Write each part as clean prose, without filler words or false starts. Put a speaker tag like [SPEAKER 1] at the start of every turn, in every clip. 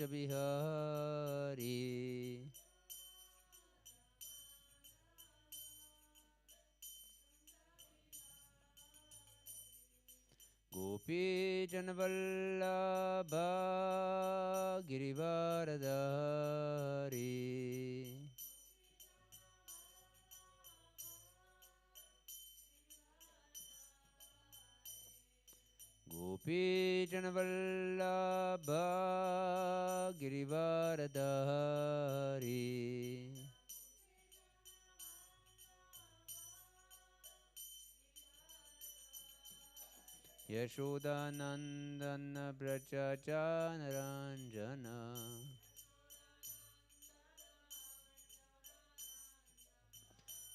[SPEAKER 1] Bihari. Gopi Janavallabha Girivaradhari. Gopi Janavallabha Girivaradhari. Yashodanandana Brajacanaranjana.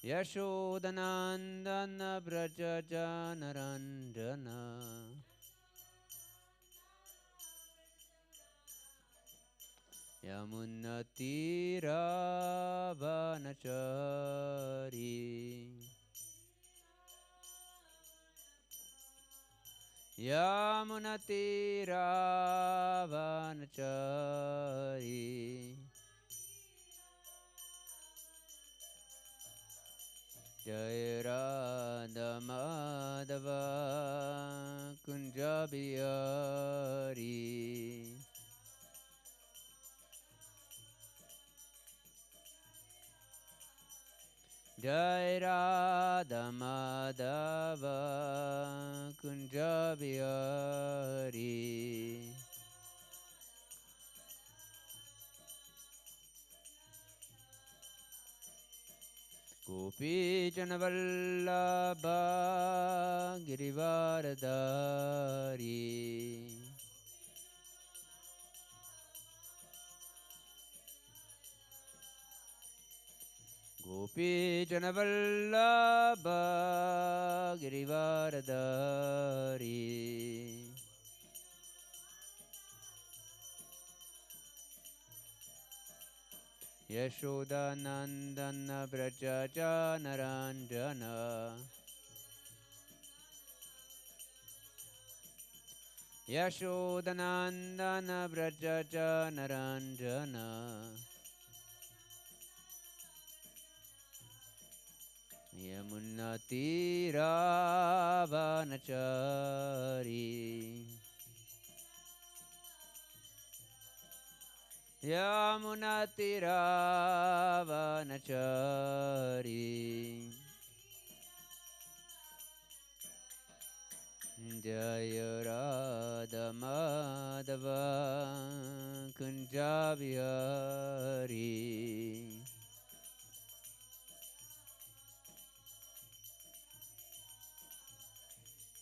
[SPEAKER 1] Yashodanandana Brajacanaranjana. Yamunatiravanachari. Yamunatiravanachari. Jai Radha Madhava Kunja Bihari. Jai Radha Madhava Kunja Bihari. Gopi Janavallabha Girivaradhari. Gopi Janavallabha Girivaradhari. Yashodanandana Brajacanaranjana. Yashodanandana Brajacanaranjana. Yamunatiravanachari. Yamunatiravanachari. Jaya Radha Madhava Kunja Bihari.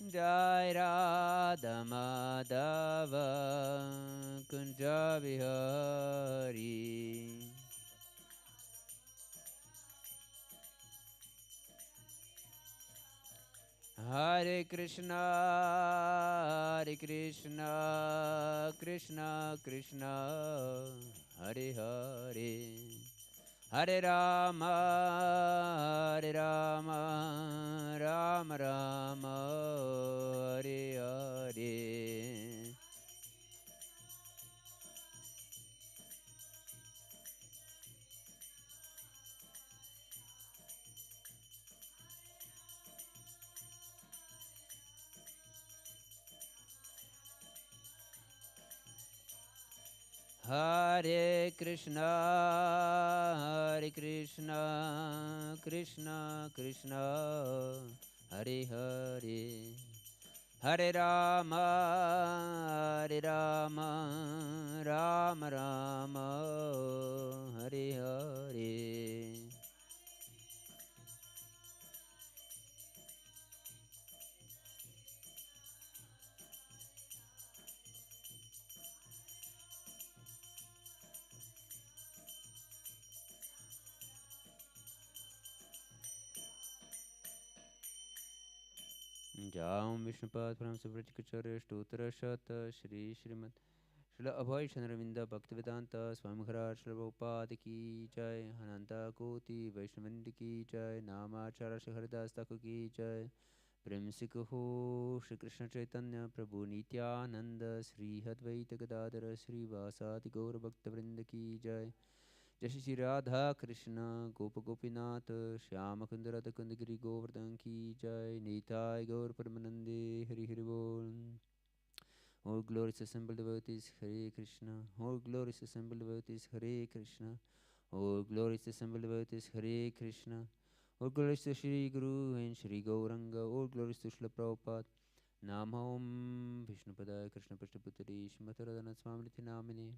[SPEAKER 1] Jai Radha Madhava Kunja Bihari. Hare Krishna, Hare Krishna, Krishna Krishna, Hare Hare. Hare Rama, Hare Rama, Rama Rama, Hare Hare. Hare Krishna, Hare Krishna, Krishna Krishna, Hare Hare. Hare Rama, Hare Rama, Rama Rama, Hare Hare. Jam Vishnupad Param Subrajikacharya Stotra Shata Shri Srimad Srila Abhay Chandravinda Bhaktivedanta Swami Maharaj Srila Prabhupada Ki Jai Hananta Koti Vaishnavindi Ki Jai Namachara Shri Haridas Thakur Ki Jai Prem Se Kaho Shri Krishna Chaitanya Prabhu Nityananda Sri Advaita Gadadara Sri Vasadi Gaur Bhakta Vrinda Ki Jai. Jai Shri Radha Krishna Gopa Gopinath Shyama Kunda Radha Kunda Giri Govardhan Ki Jai. Nitai Gaur Paramanande Hari Hari Bol. All glorious assembled devotees Hare Krishna. All glorious assembled devotees Hare Krishna. All glorious assembled devotees Hare Krishna. All glories to Shri Guru and Shri Gauranga. All glories to Srila Prabhupada. Namahom Vishnupadaya Krishna Pashtaputari Shrimati Radhanath Swamriti Namine.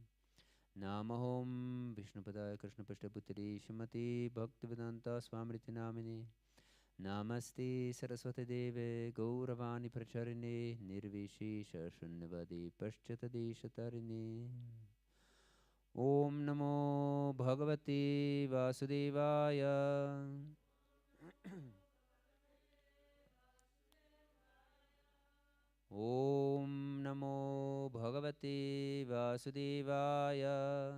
[SPEAKER 1] Namahom Vishnupadaya Krishna Pashtaputari Shrimati Bhaktivedanta Swamriti Namine. Namaste Saraswati Deve Gauravani Pracharine Nirvishesha Shunyavadi Paschatadeshatarine. Om Namo Bhagavate Vasudevaya. Om Namo Bhagavate Vasudevaya.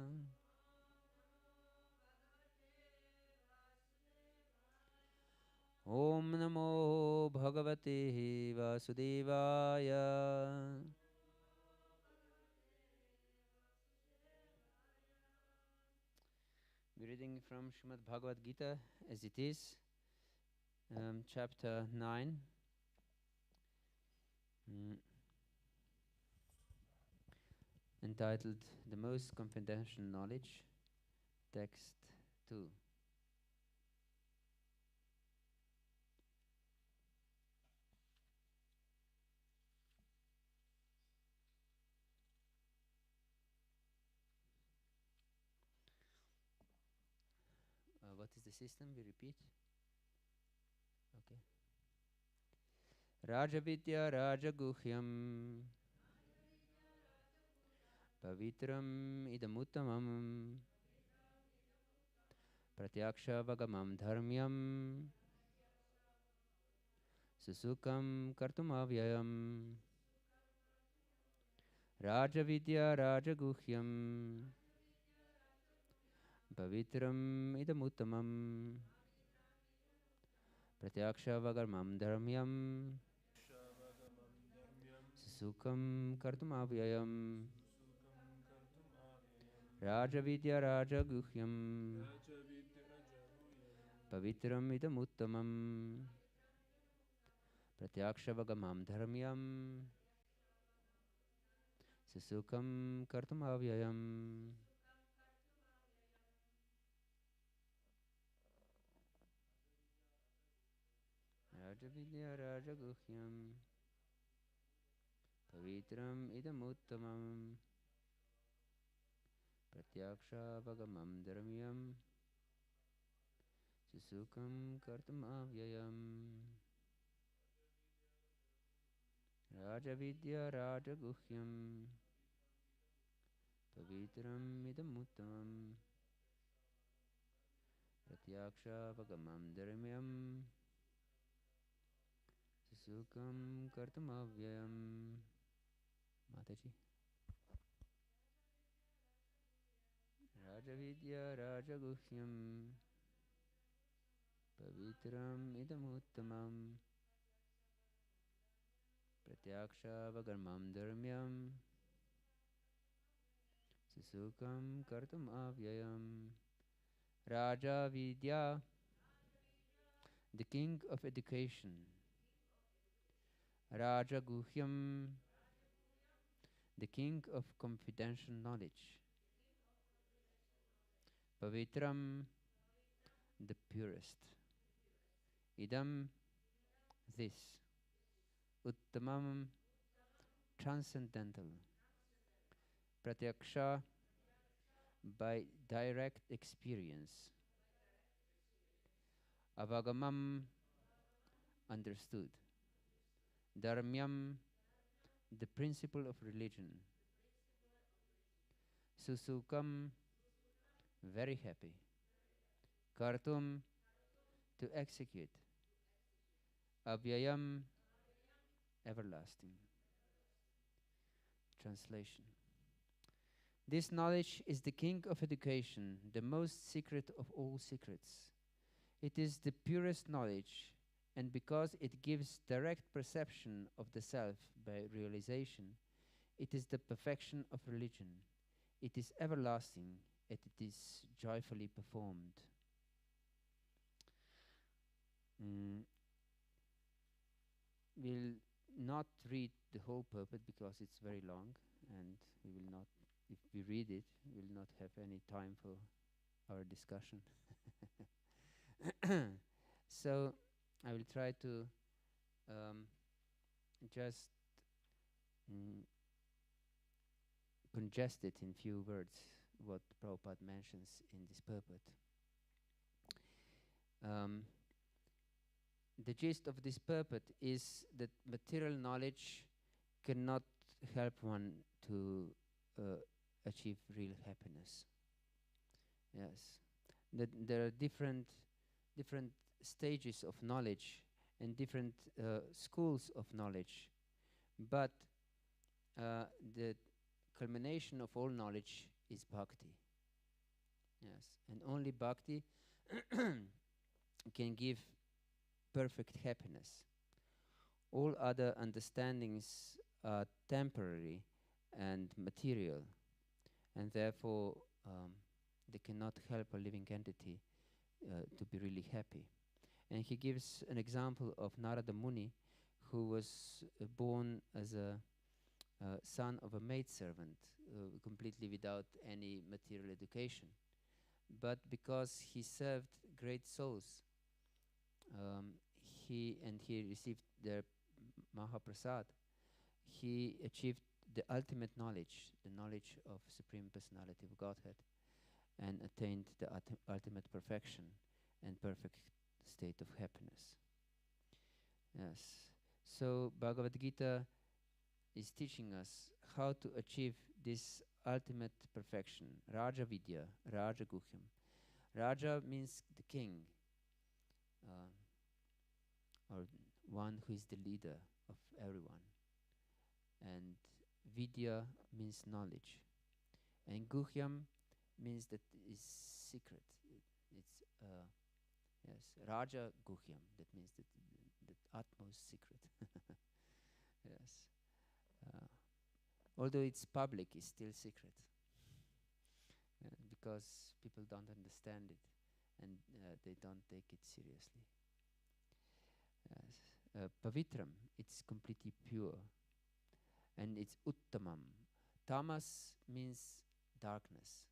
[SPEAKER 1] Om Namo Bhagavate Vasudevaya. We're reading from Srimad-Bhagavad Gita as it is, chapter 9. Entitled The Most Confidential Knowledge, text 2. What is the system? We repeat. Okay. Rajavidya Rajaguhyam Pavitram Idamuttamam Pratyaksha Vagamam Dharmyam Susukam Kartumavyayam. Rajavidya Rajaguhyam Pavitram Idamuttamam Pratyaksha Vagamam Dharmyam Susukam Kartumavyayam. Rajavidya Rajaguhyam Pavitram Idamuttamam Pratyaksha Vagamam Dharmyam Susukam Kartumavyayam. Rajavidya Rajaguhyam Pavitram Idamuttamam Pratyaksha Vagamam Dharmyam Susukam Kartumavyayam. Rajavidya Rajaguhyam Pavitram Idamuttamam Pratyaksha Vagamam Dharmyam Susukam Kartumavyayam. Mataji. Rajavidya Rajaguhyam Pavitram Idamuttamam Pratyaksha Vagamam Dharmyam Susukam Kartumavyayam. Rajavidya, the king of education. Rajaguhyam, the king of confidential knowledge. Pavitram, the purest. Idam, this. Uttamam, transcendental. Pratyaksha, by direct experience. Avagamam, understood. Dharmyam, the principle of religion. Susukam, very happy. Kartum, to execute. Avyayam, everlasting. Translation. This knowledge is the king of education, the most secret of all secrets. It is the purest knowledge, And because it gives direct perception of the self by realization, it is the perfection of religion. It is everlasting, and it is joyfully performed. Mm, we'll not read the whole purport because it's very long, and we will not, if we read it, we will not have any time for our discussion. So I will try to just congest it in few words what Prabhupada mentions in this purport. The gist of this purport is that material knowledge cannot help one to achieve real happiness. Yes, that there are different stages of knowledge and different schools of knowledge, but the culmination of all knowledge is bhakti. Yes, and only bhakti can give perfect happiness. All other understandings are temporary and material, and therefore they cannot help a living entity to be really happy. And he gives an example of Narada Muni, who was born as a son of a maidservant, completely without any material education. But because he served great souls, he received their Mahaprasad, he achieved the ultimate knowledge, the knowledge of Supreme Personality of Godhead, and attained the ultimate perfection and perfect state of happiness. Yes. So Bhagavad Gita is teaching us how to achieve this ultimate perfection. Raja Vidya, Raja Guhyam. Raja means the king, or one who is the leader of everyone. And Vidya means knowledge. And Guhyam means that is secret. It's yes, Raja Guhyam. That means that the utmost secret. Yes. Although it's public, it's still secret. Because people don't understand it, and they don't take it seriously. Yes. Pavitram, it's completely pure. And it's uttamam. Tamas means darkness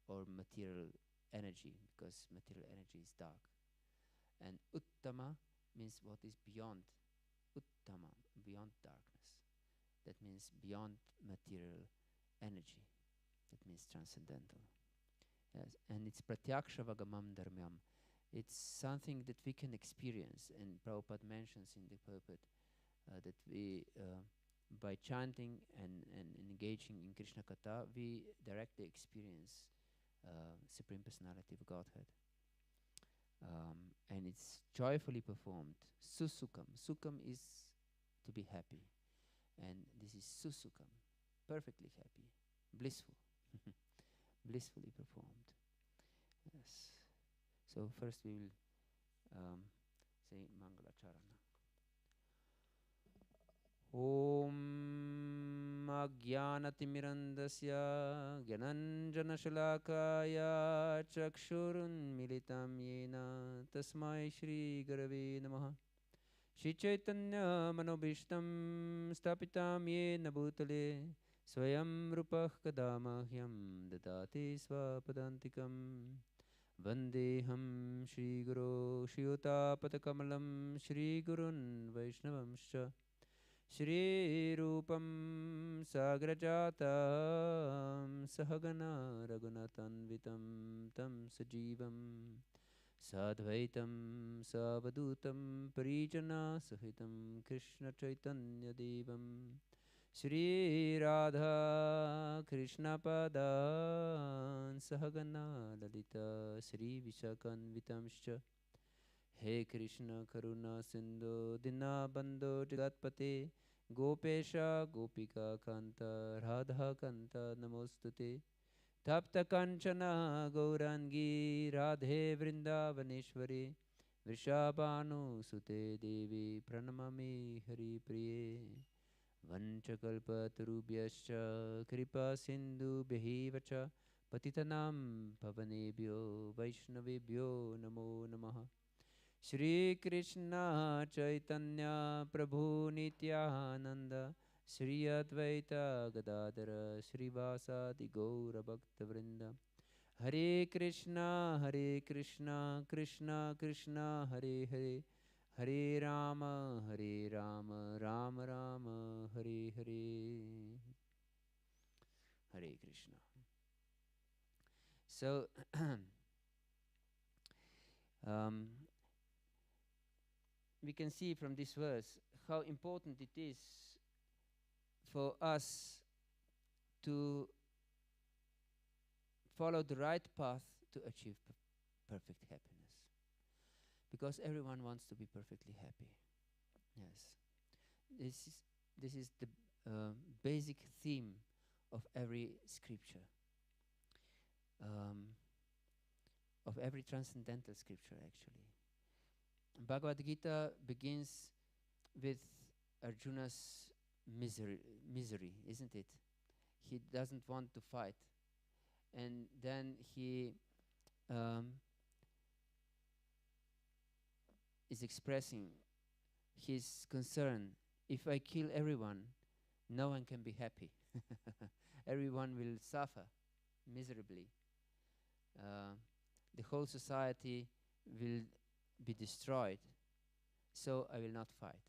[SPEAKER 1] or material energy, because material energy is dark. And uttama means what is beyond uttama, beyond darkness. That means beyond material energy. That means transcendental. Yes. And it's pratyaksha vagamam dharmyam. It's something that we can experience. And Prabhupada mentions in the purport that we, by chanting and engaging in Krishna Katha, we directly experience Supreme Personality of Godhead. And it's joyfully performed. Susukam. Sukam is to be happy. And this is susukam, perfectly happy, blissful, blissfully performed. Yes. So first we will say Mangalacharana. Om Agyanatimirandasya Gyananjana Shalakaya Chakshurun Militam Yena Tasmai Shri Gurave Namaha. Shri Chaitanya Manobhishtam Stapitam Yena Bhutale Swayam Rupah Kadamahyam Dadati Swapadantikam Vandeham Shri Guru Shri Utapatakamalam Shri Gurun Vaishnavamscha Shri Rupam Sagrajatam Sahagana Raghunatanvitam Tam Sajivam Sadvaitam Savadutam Parijana Sahitam Krishna Chaitanya Devam Shri Radha Krishna Padan Sahagana Lalita Shri Vishakanvitamscha He Krishna Karuna Sindhu Dinabandho Jagatpate Gopesha Gopika Kanta Radha Kanta Namostute Tapta Kanchana Gaurangi Radhe Vrindavaneshwari Vrishabhanu Sute Devi Pranamami Hari Priye Vanchakalpatarubhyascha Kripa Sindhu Bhivacha Patitanam Pavanebhyo Vaishnavebhyo Namo Namaha Shri Krishna Chaitanya Prabhu Nityananda Shri Advaita Gadadara Shri Vasadi Gaura Bhakta Vrinda Hare Krishna Krishna Krishna Hare Hare Hare Rama Rama Rama Hare Hare Hare Krishna. So we can see from this verse how important it is for us to follow the right path to achieve perfect happiness. Because everyone wants to be perfectly happy. Yes. This is the basic theme of every scripture. Of every transcendental scripture, actually. Bhagavad Gita begins with Arjuna's misery, isn't it? He doesn't want to fight. And then he is expressing his concern. If I kill everyone, no one can be happy. Everyone will suffer miserably. The whole society will be destroyed, so I will not fight.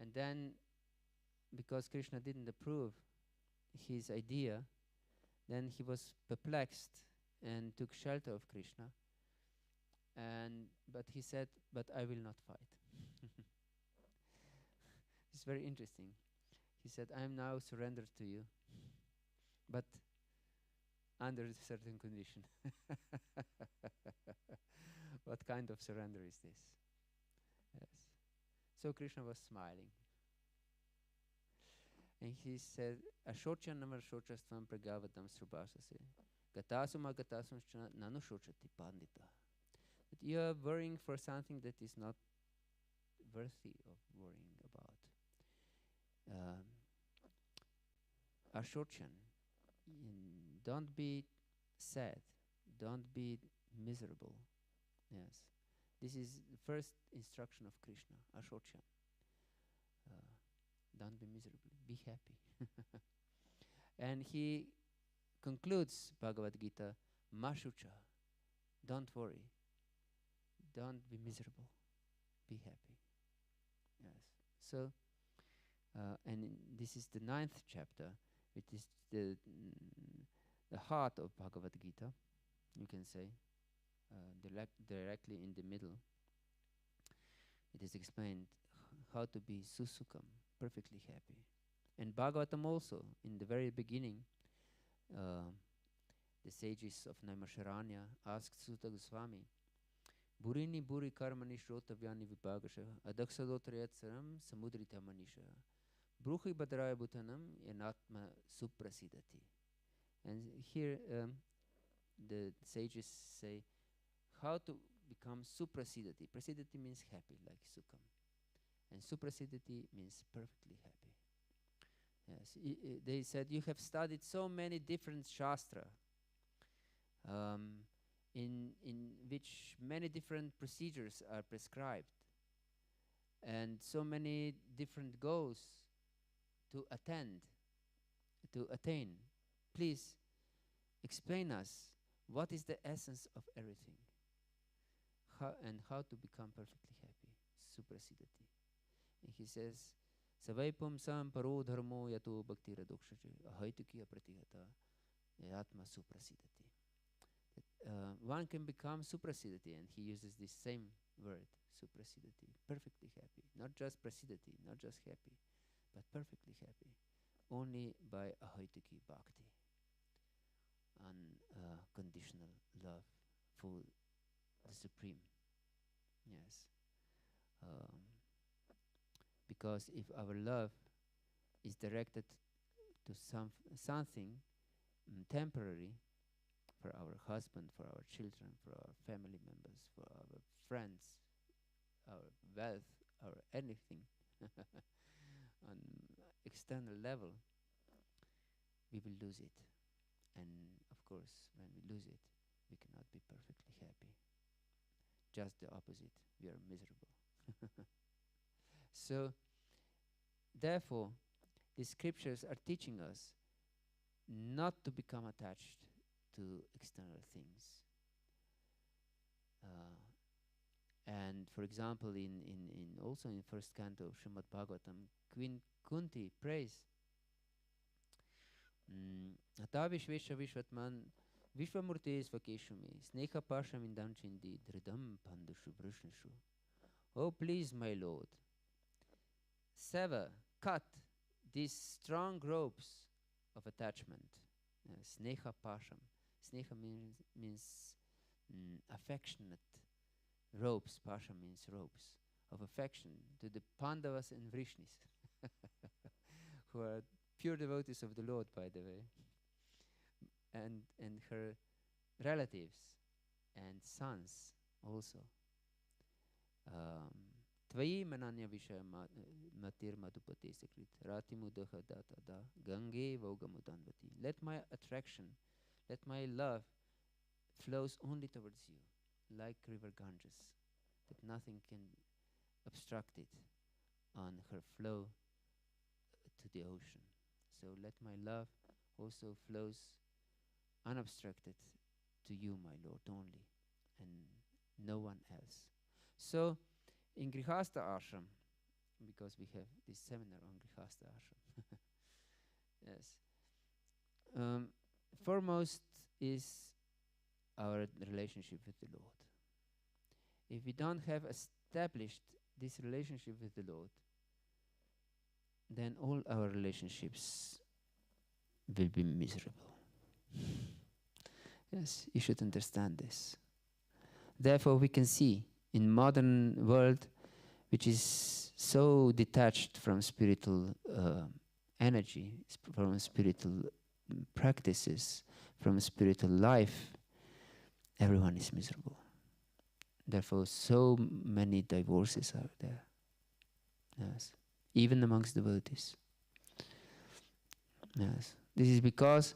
[SPEAKER 1] And then, because Krishna didn't approve his idea, then he was perplexed and took shelter of Krishna. But he said, but I will not fight. It's very interesting. He said, I am now surrendered to you, but under a certain condition. What kind of surrender is this? Yes. So Krishna was smiling. And he said, Ashocha namar shochastvam pragavatam srubhasase gatasuma gatasum nanu shochati pandita. That you are worrying for something that is not worthy of worrying about. Ashochan, don't be sad, don't be miserable. Yes, this is the first instruction of Krishna, Ashochan. Don't be miserable, be happy. And he concludes Bhagavad Gita, Mashucha, don't worry, don't be miserable, be happy. Yes. So, and this is the 9th chapter, which is the heart of Bhagavad Gita, you can say, directly in the middle. It is explained how to be susukam, perfectly happy. And Bhagavatam also, in the very beginning, the sages of Naimisharanya asked Sutta Goswami, Burini buri karmani shrotavyani vipagasha adaksadotrayat saram samudrita manisha bruhi badraya bhutanam yanatma suprasidati. And here the sages say how to become suprasidati. Prasidati means happy, like sukam. And suprasidati means perfectly happy. Yes, they said, you have studied so many different shastra, in which many different procedures are prescribed, and so many different goals to attain. Please explain us what is the essence of everything, how to become perfectly happy, suprasidati. And he says, Savaipam sam paro dharmo yato bhakti radokshache ahaituki apratihata yatma suprasidati. One can become suprasidati, and he uses this same word, suprasidati, perfectly happy. Not just prasidati, not just happy, but perfectly happy, only by ahaituki bhakti, unconditional love for the Supreme. Yes. Because if our love is directed to something temporary, for our husband, for our children, for our family members, for our friends, our wealth, our anything on external level, we will lose it. And of course, when we lose it, we cannot be perfectly happy. Just the opposite, we are miserable. So, therefore, the scriptures are teaching us not to become attached to external things. And for example, in also in first canto of Srimad-Bhagavatam, Queen Kunti prays, Ata Vishvesha Vishvatman Vishvamurte Svakeshume Sneha Pasham Indanchindi Dridam Pandushu Vrishnishu. Oh, please, my Lord, sever, cut these strong ropes of attachment. Sneha Pasham. Sneha means affectionate ropes. Pasha means ropes of affection to the Pandavas and Vrishnis, who are pure devotees of the Lord, by the way, and her relatives and sons also. Tvayi mananya vishaya matir madhupate sakrit rati mudaha data da gange vogamudanvati. Let my attraction, let my love flows only towards you, like river Ganges, that nothing can obstruct it on her flow to the ocean. So let my love also flows unobstructed to you, my Lord, only, and no one else. So in Grihastha ashram, because we have this seminar on Grihastha ashram, yes, foremost is our relationship with the Lord. If we don't have established this relationship with the Lord, then all our relationships will be miserable. Yes, you should understand this. Therefore, we can see in modern world, which is so detached from spiritual energy, from spiritual practices, from spiritual life, everyone is miserable. Therefore, so many divorces are there. Yes, even amongst devotees. Yes, this is because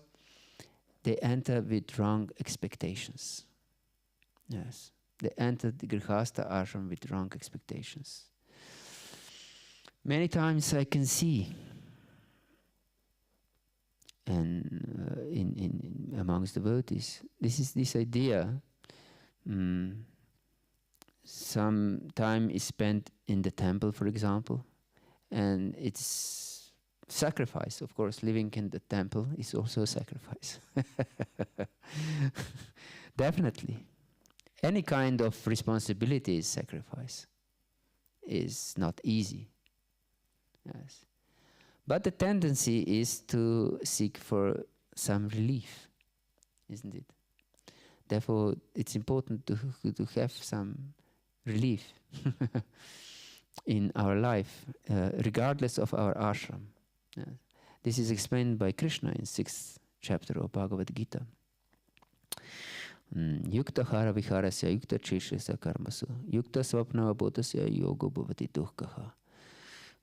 [SPEAKER 1] they enter with wrong expectations. Yes, they enter the Grihastha ashram with wrong expectations. Many times I can see, and in amongst devotees, this idea. Some time is spent in the temple, for example, and it's sacrifice. Of course, living in the temple is also a sacrifice. Definitely. Any kind of responsibility is sacrifice. Is not easy. Yes. But the tendency is to seek for some relief, isn't it? Therefore, it's important to have some relief in our life, regardless of our ashram. This is explained by Krishna in 6th chapter of Bhagavad Gita. Yukta hara viharasya yukta cheshasya karmasu yukta swapna abodasya yogo bhavati duhkaha.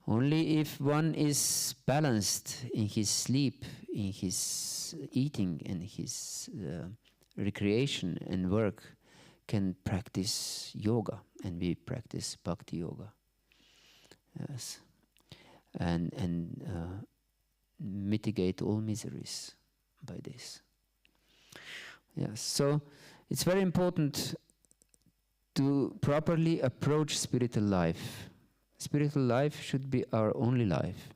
[SPEAKER 1] Only if one is balanced in his sleep, in his eating, and his recreation and work, can practice yoga, and we practice bhakti yoga. Yes, and mitigate all miseries by this. Yes, so it's very important to properly approach spiritual life. Spiritual life should be our only life,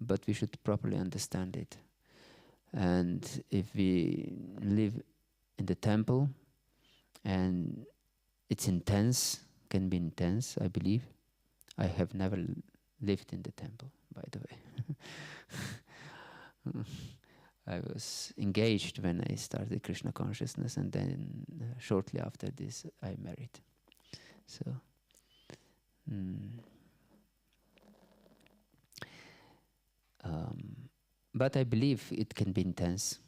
[SPEAKER 1] but we should properly understand it. And if we live in the temple, and it's intense, can be intense, I believe. I have never lived in the temple, by the way. I was engaged when I started Krishna consciousness, and then shortly after this, I married. So, but I believe it can be intense.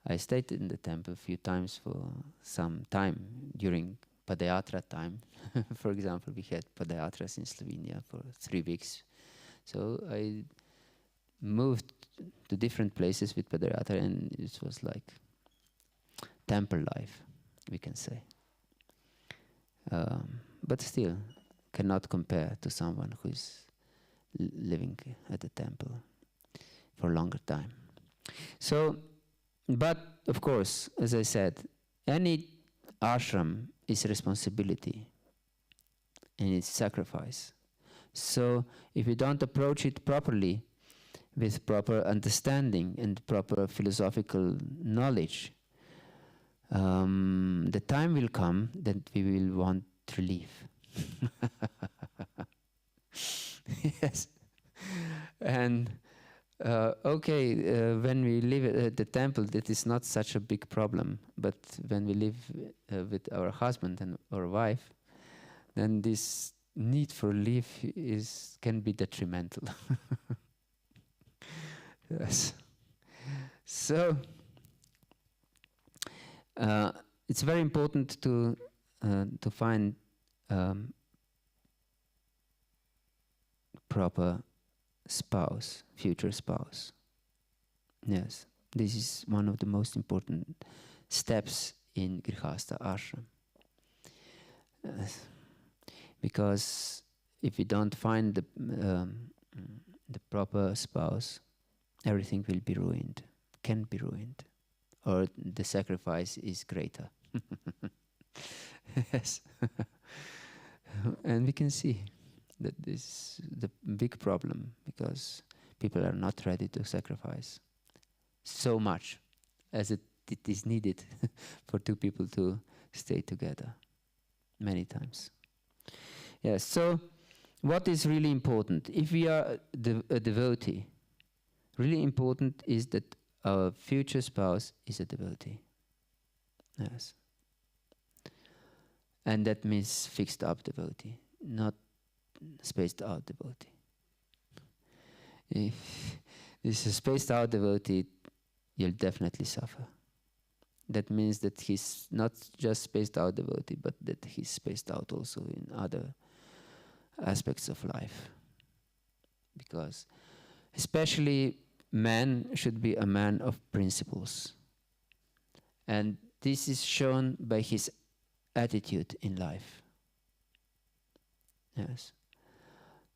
[SPEAKER 1] I stayed in the temple a few times for some time during Padayatra time. For example, we had Padayatras in Slovenia for 3 weeks. So I moved to different places with Padayatra, and it was like temple life, we can say. But still, cannot compare to someone who is living at the temple for a longer time. So, but of course, as I said, any ashram is responsibility and it's sacrifice. So if you don't approach it properly, with proper understanding and proper philosophical knowledge, the time will come that we will want relief. Yes. And when we live at the temple, that is not such a big problem. But when we live with our husband and our wife, then this need for relief can be detrimental. Yes. So it's very important to find proper spouse, future spouse. Yes, this is one of the most important steps in Grihastha ashram. Because if you don't find the proper spouse, everything will be ruined, can be ruined, or the sacrifice is greater. Yes. And we can see that this is the big problem, because people are not ready to sacrifice so much as it is needed for 2 people to stay together many times. Yes, so what is really important? If we are a devotee, really important is that our future spouse is a devotee. Yes. And that means fixed up devotee, not spaced out devotee. If this is a spaced out devotee, you'll definitely suffer. That means that he's not just spaced out devotee, but that he's spaced out also in other aspects of life. Because especially man should be a man of principles. And this is shown by his attitude in life. Yes.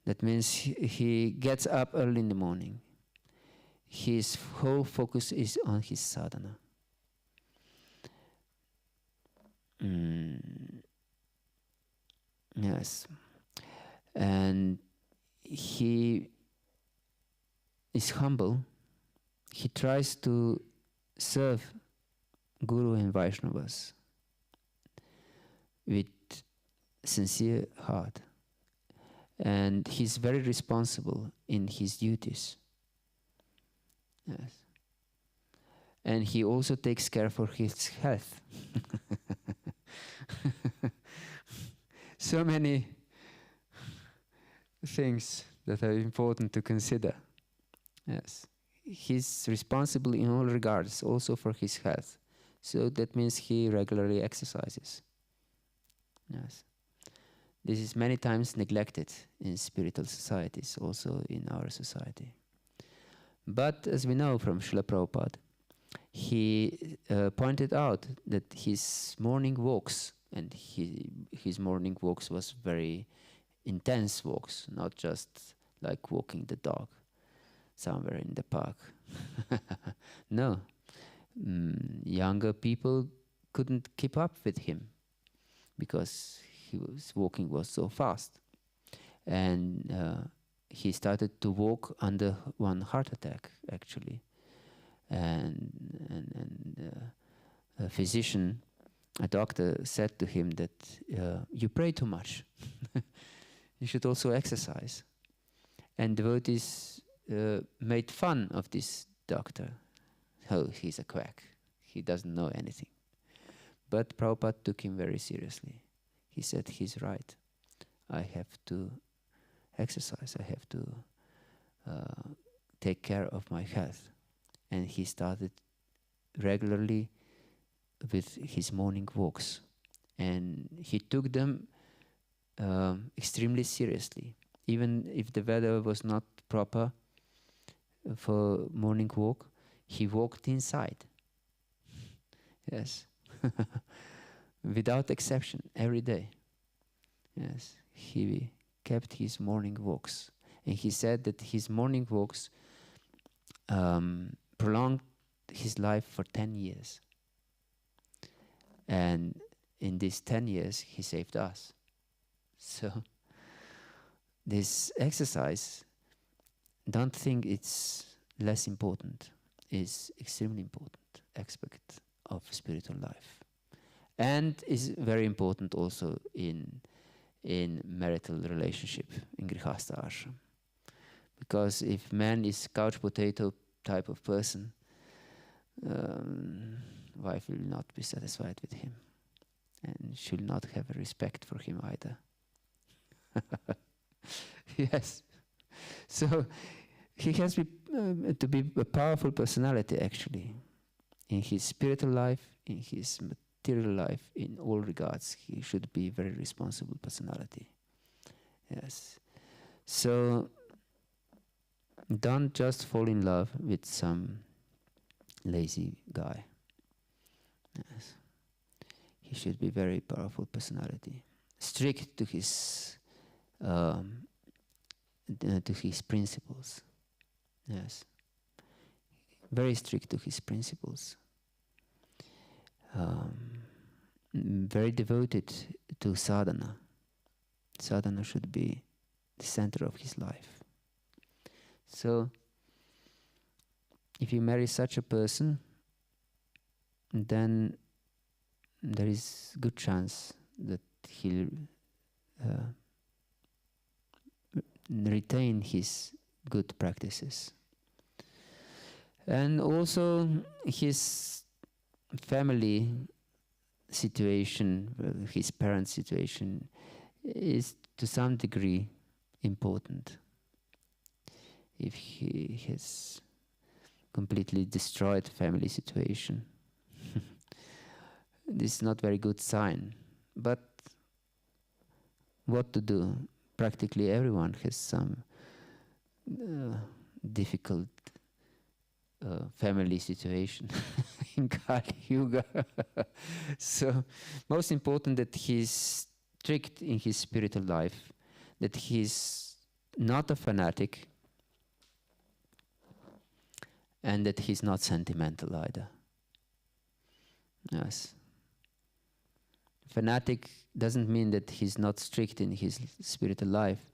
[SPEAKER 1] That means he gets up early in the morning. His whole focus is on his sadhana. Yes. And he is humble. He tries to serve Guru and Vaishnavas with sincere heart. And he's very responsible in his duties. Yes. And he also takes care for his health. So many things that are important to consider. Yes. He's responsible in all regards, also for his health. So that means he regularly exercises. Yes. This is many times neglected in spiritual societies, also in our society. But as we know from Srila Prabhupada, he pointed out that his morning walks, and his morning walks was very intense walks, not just like walking the dog somewhere in the park. No. Younger people couldn't keep up with him because his walking was so fast. And he started to walk under one heart attack, actually. And a physician, a doctor, said to him that you pray too much. You should also exercise. And devotees made fun of this doctor. Oh, he's a quack. He doesn't know anything. But Prabhupada took him very seriously. He said, he's right. I have to exercise. I have to take care of my health. And he started regularly with his morning walks. And he took them extremely seriously. Even if the weather was not proper for morning walk, he walked inside. Yes. Without exception, every day. Yes. He kept his morning walks. And he said that his morning walks prolonged his life for 10 years. And in these 10 years, he saved us. So this exercise, don't think it's less important. It's extremely important aspect of spiritual life. And is very important also in marital relationship, in Grihastha ashram. Because if man is couch potato type of person, wife will not be satisfied with him and should not have respect for him either. Yes. So he has to be a powerful personality actually. In his spiritual life, in his material life, in all regards, he should be a very responsible personality. Yes. So don't just fall in love with some lazy guy. Yes. He should be very powerful personality, strict to his principles. Yes, very strict to his principles. Very devoted to sadhana. Sadhana should be the center of his life. So, if you marry such a person, then there is good chance that he'll retain his good practices. And also his family situation, his parents' situation, is to some degree important. If he has completely destroyed family situation, this is not very good sign. But what to do? Practically everyone has some difficult family situation in Kali Yuga. So, most important that he's strict in his spiritual life, that he's not a fanatic, and that he's not sentimental either. Yes. Fanatic doesn't mean that he's not strict in his spiritual life,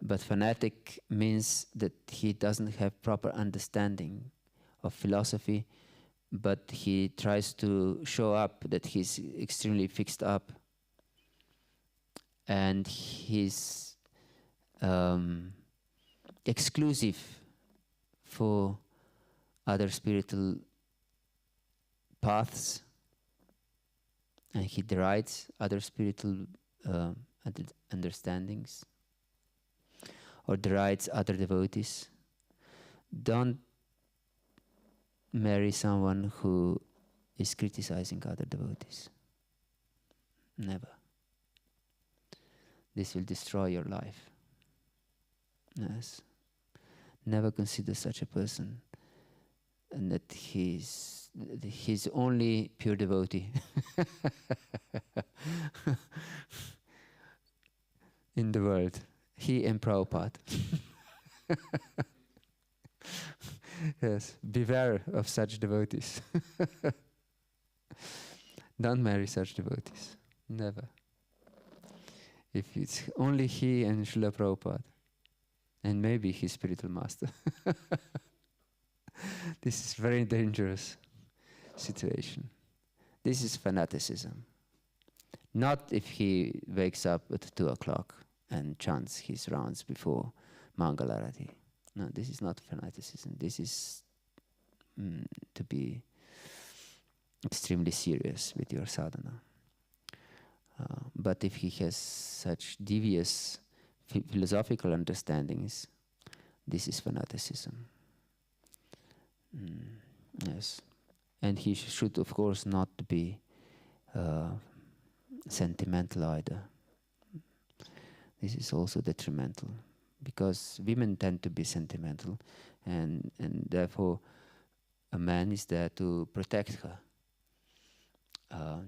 [SPEAKER 1] but fanatic means that he doesn't have proper understanding of philosophy, but he tries to show up that he's extremely fixed up, and he's exclusive for other spiritual paths, and he derides other spiritual understandings, or derides other devotees. Don't marry someone who is criticizing other devotees. Never. This will destroy your life. Yes. Never consider such a person, and that he's only pure devotee in the world. He and Prabhupada. Yes, beware of such devotees. Don't marry such devotees. Never. If it's only he and Srila Prabhupada, and maybe his spiritual master. This is very dangerous situation. This is fanaticism. Not if he wakes up at 2 o'clock and chants his rounds before Mangalarati. No, this is not fanaticism. This is to be extremely serious with your sadhana. But if he has such devious philosophical understandings, this is fanaticism. Yes. And he should, of course, not be sentimental either. This is also detrimental, because women tend to be sentimental, and therefore a man is there to protect her,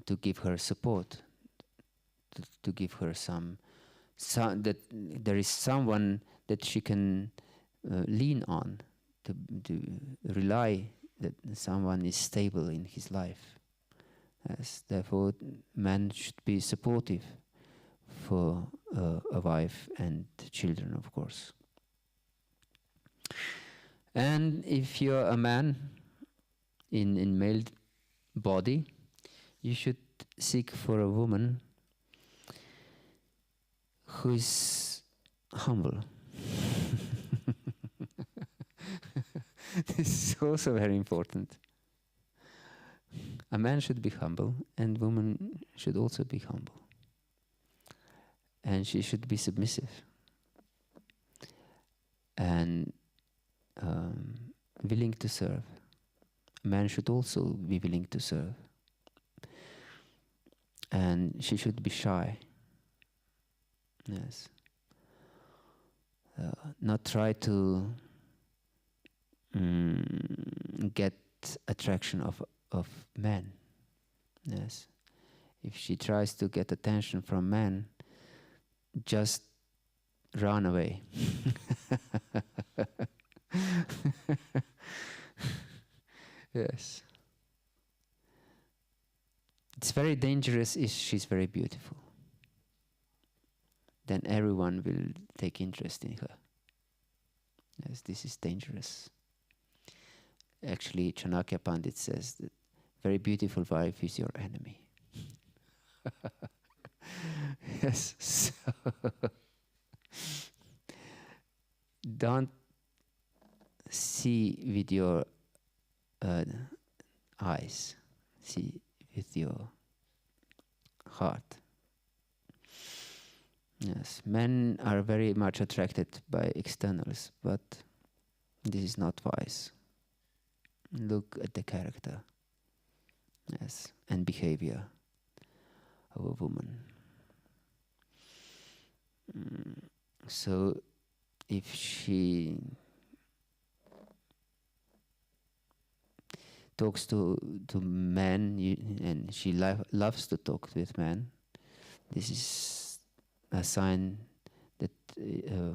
[SPEAKER 1] to give her support, to give her some that there is someone that she can lean on, to rely that someone is stable in his life. Yes, therefore, man should be supportive for a wife and children, of course. And if you're a man in male body, you should seek for a woman who is humble. This is also very important. A man should be humble, and woman should also be humble. And she should be submissive. And willing to serve. A man should also be willing to serve. And she should be shy. Yes. Not try to get attraction of men. Yes. If she tries to get attention from men, just run away. Yes. It's very dangerous if she's very beautiful. Then everyone will take interest in her. Yes, this is dangerous. Actually, Chanakya Pandit says that very beautiful wife is your enemy. Yes. So don't see with your eyes. See with your heart. Yes, men are very much attracted by externals, but this is not wise. Look at the character, yes, and behavior of a woman. So, if she talks to men and she loves to talk with men, this is a sign that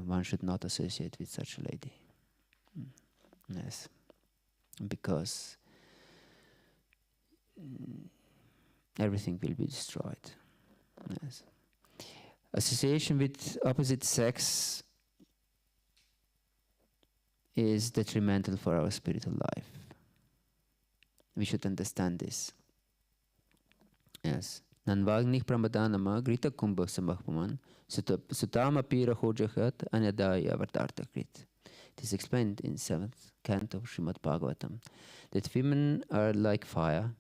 [SPEAKER 1] one should not associate with such a lady. Yes, because everything will be destroyed. Yes. Association with opposite sex is detrimental for our spiritual life. We should understand this. Yes. Nanvagnih pramadanama grita kumbha samahpaman sutama pira hojahat anyadaya vartartakrit. It is explained in 7th canto of Srimad-Bhagavatam that women are like fire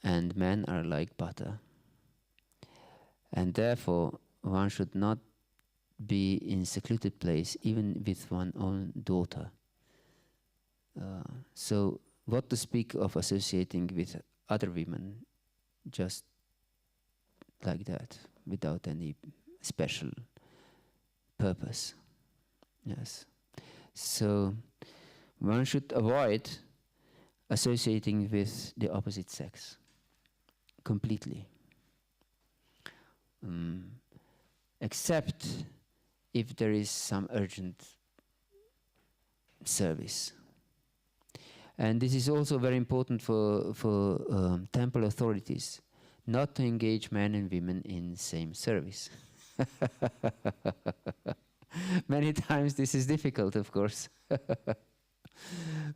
[SPEAKER 1] and men are like butter. And therefore, one should not be in secluded place even with one's own daughter. So, what to speak of associating with other women just like that, without any special purpose. Yes. So, one should avoid associating with the opposite sex completely. Except if there is some urgent service. And this is also very important for temple authorities, not to engage men and women in same service. Many times this is difficult, of course.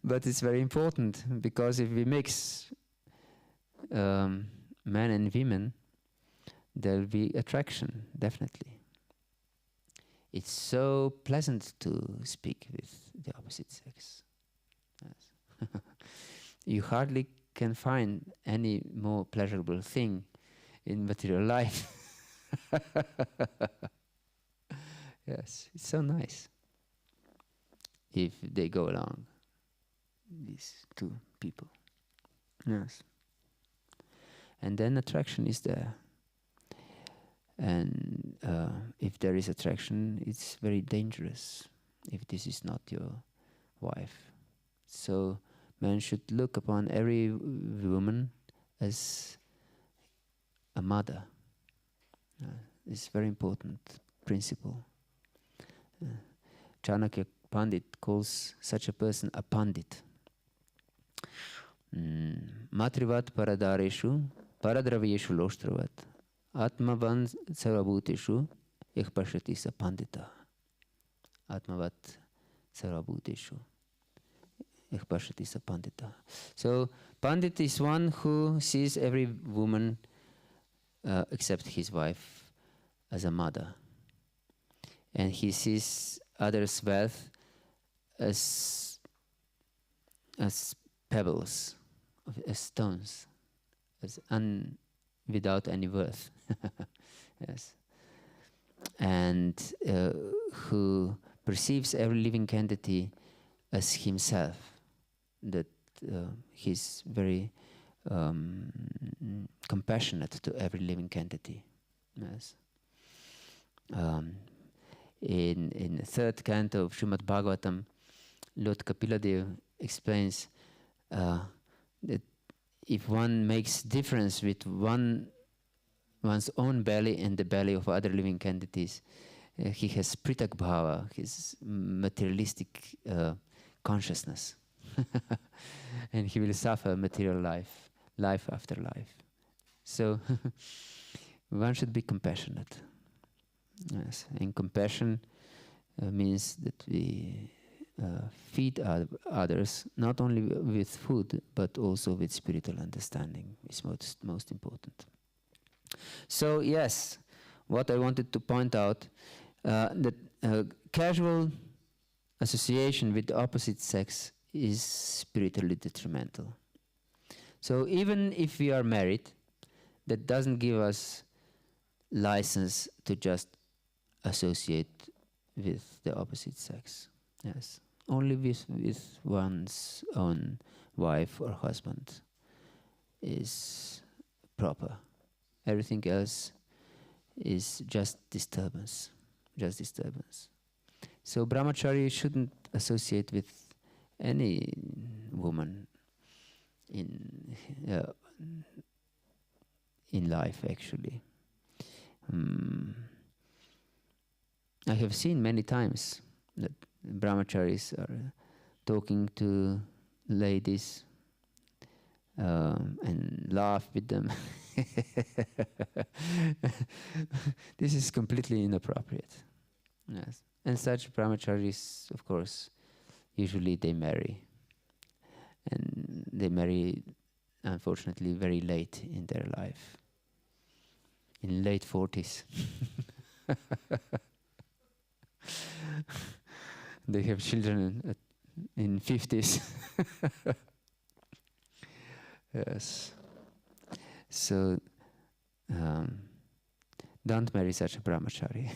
[SPEAKER 1] But it's very important, because if we mix men and women, there will be attraction, definitely. It's so pleasant to speak with the opposite sex. Yes. You hardly can find any more pleasurable thing in material life. Yes, it's so nice if they go along, these two people. Yes. And then attraction is there. And if there is attraction, it's very dangerous if this is not your wife. So man should look upon every woman as a mother. It's a very important principle. Chanakya Pandit calls such a person a Pandit. Matrivat paradareshu, paradraveshu loshtravat, atmavan sarvabhuteshu, ekpashati sa pandita. Atmavat sarvabhuteshu, ekpashati sa pandita. So, Pandit is one who sees every woman except his wife as a mother. And he sees others' wealth as pebbles, as stones, as without any worth. Yes. And who perceives every living entity as himself, that he's very compassionate to every living entity. Yes. In the third canto of Srimad-Bhagavatam, Lord Kapiladev explains that if one makes difference with one's own belly and the belly of other living entities, he has pritak bhava, his materialistic consciousness. And he will suffer material life after life. So one should be compassionate. Yes, and compassion means that we feed others not only with food but also with spiritual understanding is most important. So yes, what I wanted to point out that casual association with the opposite sex is spiritually detrimental. So even if we are married, that doesn't give us license to just associate with the opposite sex. Yes, only with one's own wife or husband is proper. Everything else is just disturbance. So brahmachari shouldn't associate with any woman in life, actually. I have seen many times that brahmacharis are talking to ladies and laugh with them. This is completely inappropriate. Yes. And such brahmacharis, of course, usually they marry. And they marry, unfortunately, very late in their life. In late 40s. They have children in 50s. Yes. So, don't marry such a brahmachari.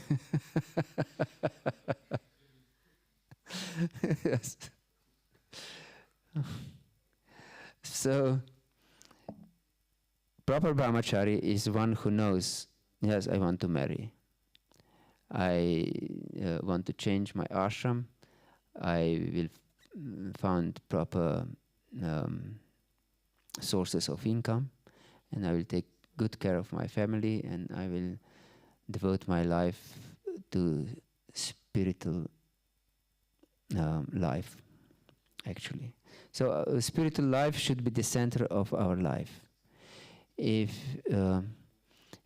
[SPEAKER 1] Yes. So, proper brahmachari is one who knows, yes, I want to marry. I want to change my ashram. I will found proper sources of income, and I will take good care of my family, and I will devote my life to spiritual life, actually. So spiritual life should be the center of our life. If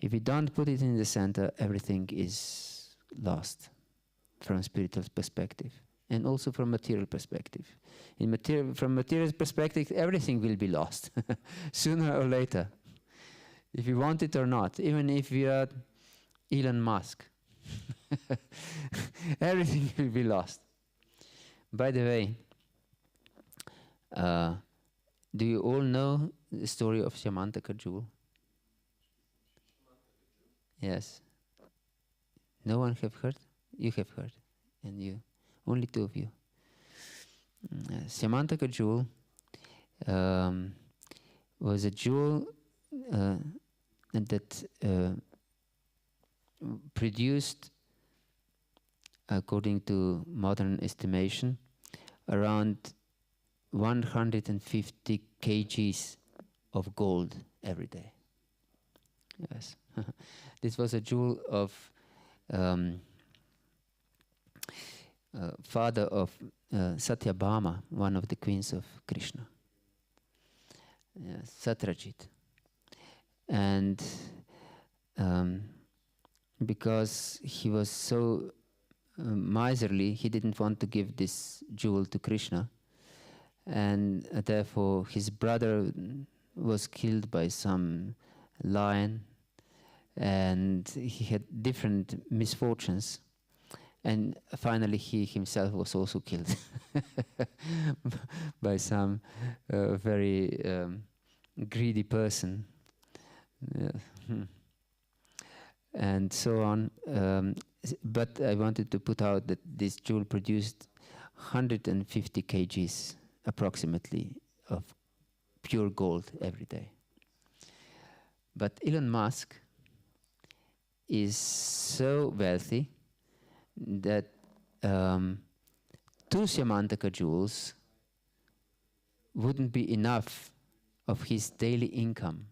[SPEAKER 1] we don't put it in the center, everything is lost from spiritual perspective, and also from material perspective. From material perspective, everything will be lost sooner or later, if you want it or not. Even if you are Elon Musk, everything will be lost. By the way, do you all know the story of Samantaka jewel? Yes. No one have heard? You have heard, and you, only two of you. Samantaka jewel was a jewel that produced, according to modern estimation, around 150 kgs of gold every day. Yes, this was a jewel of father of Satyabhama, one of the queens of Krishna, Satrajit. And because he was so miserly, he didn't want to give this jewel to Krishna, and therefore his brother was killed by some lion, and he had different misfortunes, and finally he himself was also killed by some very greedy person, and so on. But I wanted to put out that this jewel produced 150 kgs approximately of pure gold every day. But Elon Musk is so wealthy that 2 Syamantaka jewels wouldn't be enough of his daily income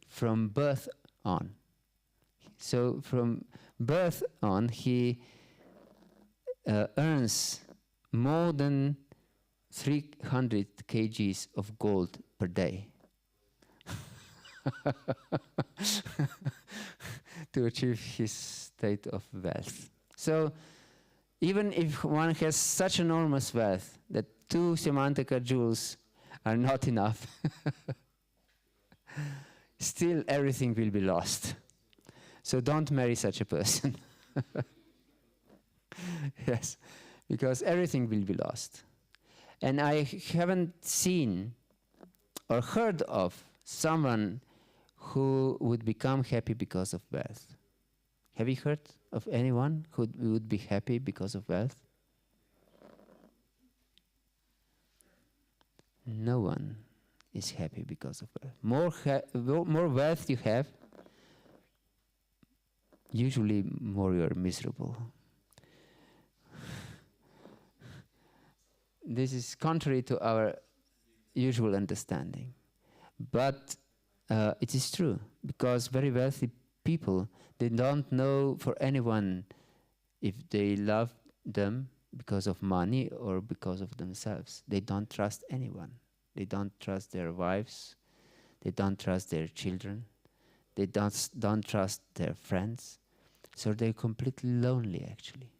[SPEAKER 1] from birth on. So from birth on, he earns more than 300 kgs of gold per day to achieve his state of wealth. So even if one has such enormous wealth that 2 Syamantaka jewels are not enough, still everything will be lost. So don't marry such a person. Yes, because everything will be lost. And I haven't seen or heard of someone who would become happy because of wealth. Have you heard of anyone who would be happy because of wealth? No one is happy because of wealth. More wealth you have, usually more you're miserable. This is contrary to our usual understanding. But it is true, because very wealthy people, they don't know for anyone if they love them because of money or because of themselves. They don't trust anyone. They don't trust their wives. They don't trust their children. They don't trust their friends. So they're completely lonely, actually.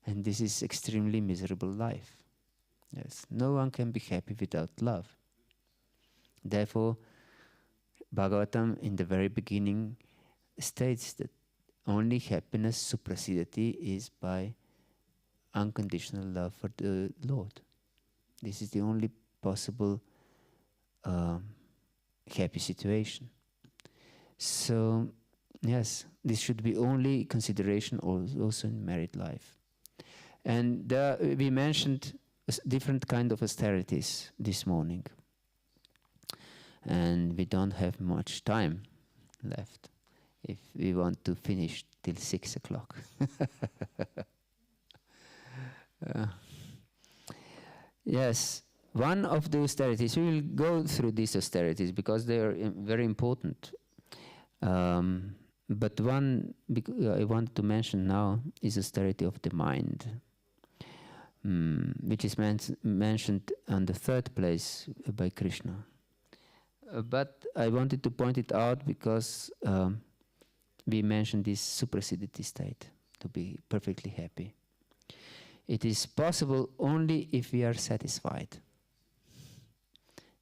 [SPEAKER 1] And this is extremely miserable life. Yes, no one can be happy without love. Therefore, Bhagavatam in the very beginning states that only happiness, suprasidati, is by unconditional love for the Lord. This is the only possible happy situation. So, yes, this should be only consideration also in married life. And we mentioned different kind of austerities this morning. And we don't have much time left if we want to finish till 6 o'clock. Yes, one of the austerities, we will go through these austerities because they are very important. But one I want to mention now is austerity of the mind, which is mentioned on the 3rd place by Krishna. But I wanted to point it out because we mentioned this suprasidati state, to be perfectly happy. It is possible only if we are satisfied.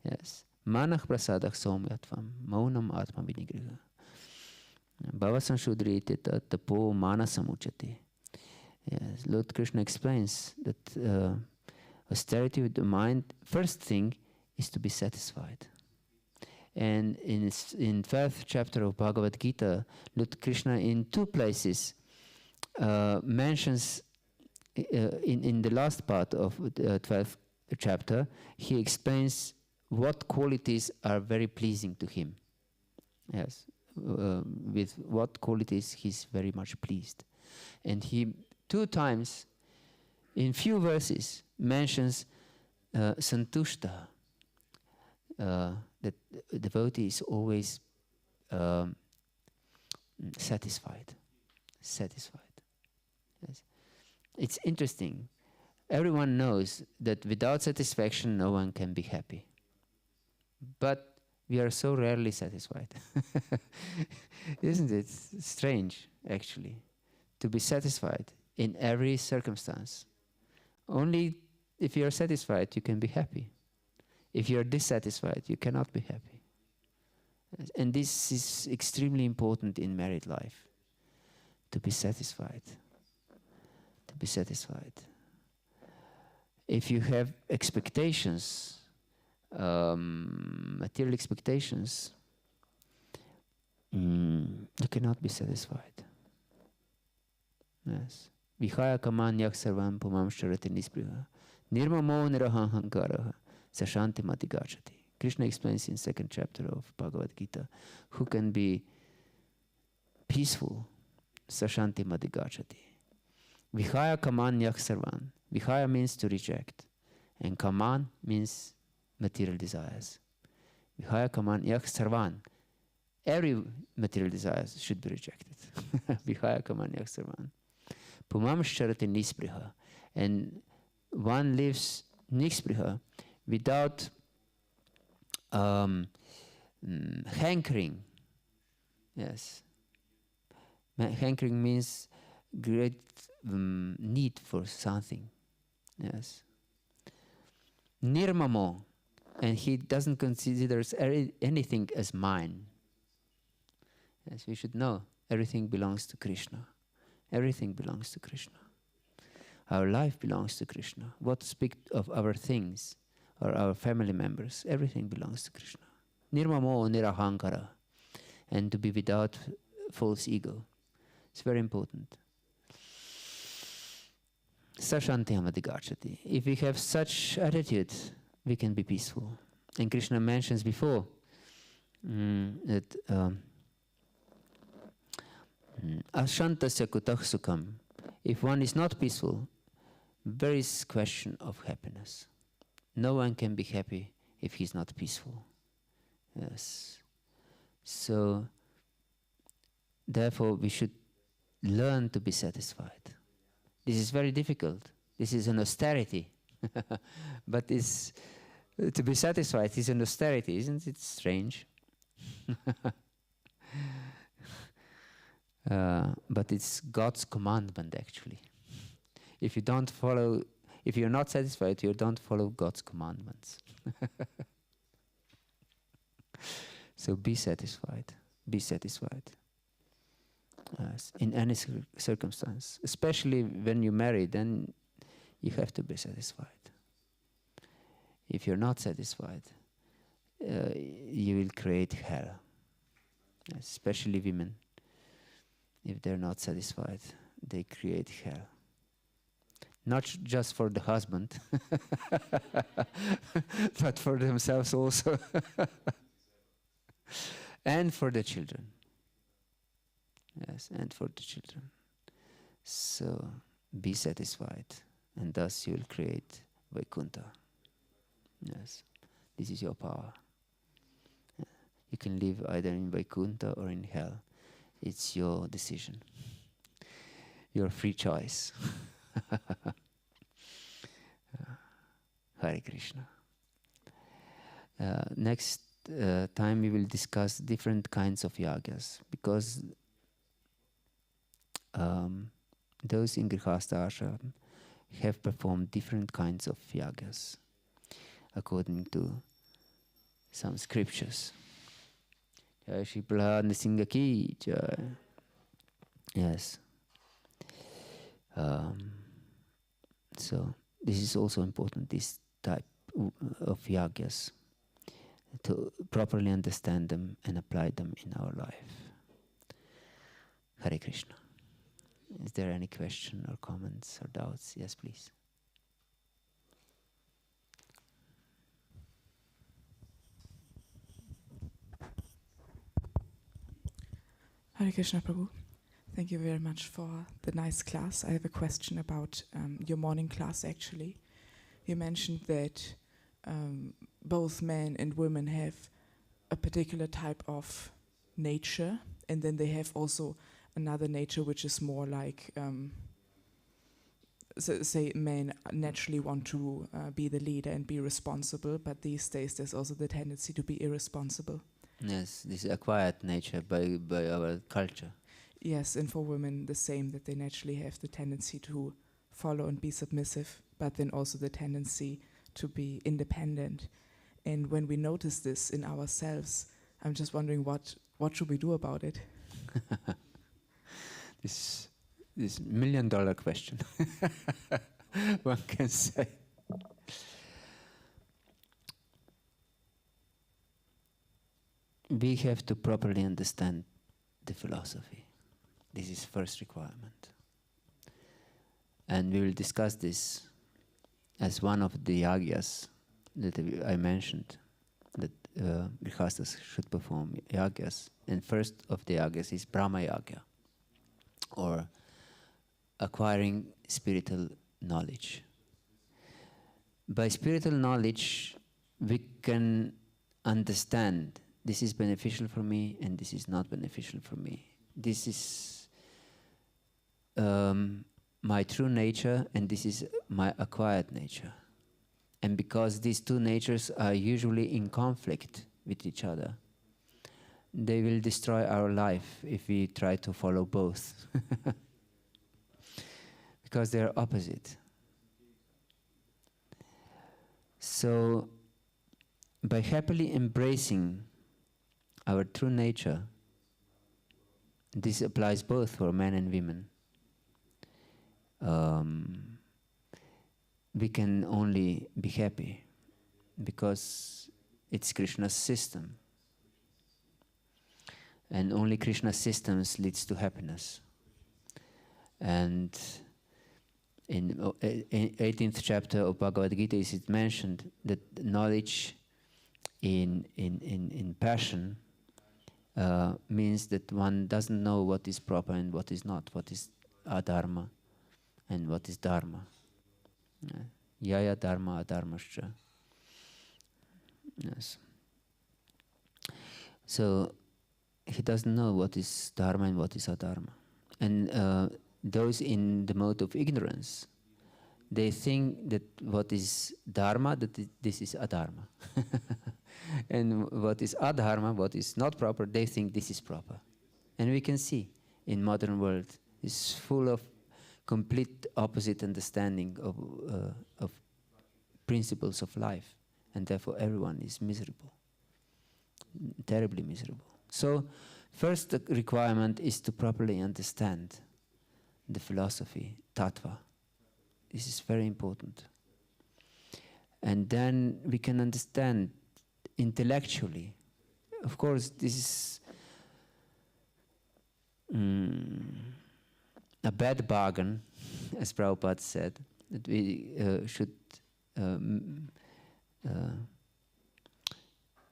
[SPEAKER 1] Yes. Manah prasadah somyatvam, maunam atma vinigriha. Bhavasanshudrite tapo manasamuchati. Yes. Lord Krishna explains that austerity with the mind, first thing is to be satisfied. And in 12th chapter of Bhagavad Gita, Lord Krishna in 2 places mentions, in the last part of the 12th chapter, he explains what qualities are very pleasing to him. Yes, with what qualities he's very much pleased. And he 2 times, in few verses, mentions santushta, that the devotee is always satisfied. Yes. It's interesting. Everyone knows that without satisfaction, no one can be happy. But we are so rarely satisfied. Isn't it strange, actually, to be satisfied in every circumstance? Only if you are satisfied, you can be happy. If you are dissatisfied, you cannot be happy. And this is extremely important in married life, to be satisfied. To be satisfied. If you have expectations, material expectations, you cannot be satisfied. Yes. Vihaya kamanyak sarvam pumam sharati nispriha nirmamo nirahankaraha sashanti matigachati. Krishna explains in 2nd chapter of Bhagavad Gita, who can be peaceful, sashanti matigachati. Vihaya kamanyak sarvan. Vihaya means to reject, and kaman means material desires. Vihaya kamanyak sarvan. Every material desires should be rejected. Vihaya kamanyak sarvan. Pumam sharati nispriha. And one lives nispriha without hankering. Yes. Hankering means great need for something. Yes. Nirmamo. And he doesn't consider anything as mine. Yes, we should know everything belongs to Krishna. Everything belongs to Krishna. Our life belongs to Krishna. What to speak of our things or our family members, everything belongs to Krishna. Nirmamo nirahankara. And to be without false ego. It's very important. Sashanti amadigachati. If we have such attitude, we can be peaceful. And Krishna mentions before that ashantasya kutah sukham. If one is not peaceful, there is question of happiness. No one can be happy if he's not peaceful. Yes. So, therefore, we should learn to be satisfied. This is very difficult. This is an austerity. But to be satisfied is an austerity. Isn't it strange? But it's God's commandment, actually. If you're not satisfied, you don't follow God's commandments. So be satisfied. Be satisfied. In any circumstance. Especially when you marry, then you have to be satisfied. If you're not satisfied, you will create hell. Especially women. If they're not satisfied, they create hell. Not just for the husband, but for themselves also. And for the children. Yes, and for the children. So, be satisfied, and thus you will create Vaikuntha. Yes, this is your power. You can live either in Vaikuntha or in hell. It's your decision. Your free choice. Hare Krishna. Next time we will discuss different kinds of yagas, because those in Grihastha ashram have performed different kinds of yagas according to some scriptures. Jai Shri Prahlad Nrsimha ki jai. Yes. So this is also important, this type of yagas, to properly understand them and apply them in our life. Hare Krishna. Is there any question or comments or doubts? Yes, please.
[SPEAKER 2] Hare Krishna, Prabhu. Thank you very much for the nice class. I have a question about your morning class, actually. You mentioned that both men and women have a particular type of nature, and then they have also another nature which is more like, say men naturally want to be the leader and be responsible, but these days there's also the tendency to be irresponsible.
[SPEAKER 1] Yes, this is acquired nature by our culture.
[SPEAKER 2] Yes, and for women the same, that they naturally have the tendency to follow and be submissive, but then also the tendency to be independent. And when we notice this in ourselves, I'm just wondering what should we do about it?
[SPEAKER 1] This $1 million question. One can say. We have to properly understand the philosophy. This is first requirement. And we will discuss this as one of the yagyas that I mentioned, that grihastas should perform yagyas. And first of the yagyas is Brahma Yagya, or acquiring spiritual knowledge. By spiritual knowledge, we can understand this is beneficial for me and this is not beneficial for me. This is my true nature and this is my acquired nature. And because these two natures are usually in conflict with each other, they will destroy our life if we try to follow both. Because they are opposite. So, by happily embracing our true nature, this applies both for men and women. We can only be happy because it's Krishna's system. And only Krishna's systems leads to happiness. And in 18th chapter of Bhagavad Gita is it mentioned that knowledge in passion means that one doesn't know what is proper and what is not, what is adharma and what is dharma. Yaya dharma adharmascha. Yes. So he doesn't know what is dharma and what is adharma. And those in the mode of ignorance, they think that what is dharma, that this is adharma. And what is adharma, what is not proper, they think this is proper. And we can see in modern world is full of complete opposite understanding of principles of life, and therefore everyone is miserable, terribly miserable. So first the requirement is to properly understand the philosophy, tattva. This is very important. And then we can understand intellectually. Of course, this is a bad bargain, as Prabhupada said, that we should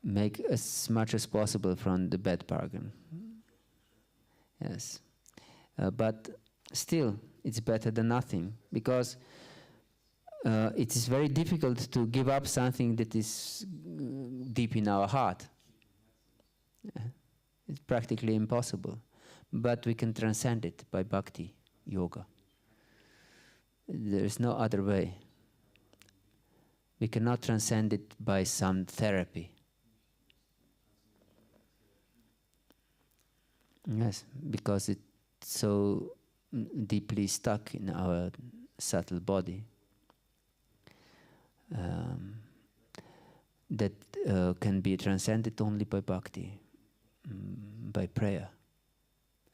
[SPEAKER 1] make as much as possible from the bad bargain. Yes. But still, it's better than nothing, because it is very difficult to give up something that is deep in our heart. It's practically impossible. But we can transcend it by bhakti, yoga. There is no other way. We cannot transcend it by some therapy. Yes, because it's so deeply stuck in our subtle body that can be transcended only by bhakti, by prayer.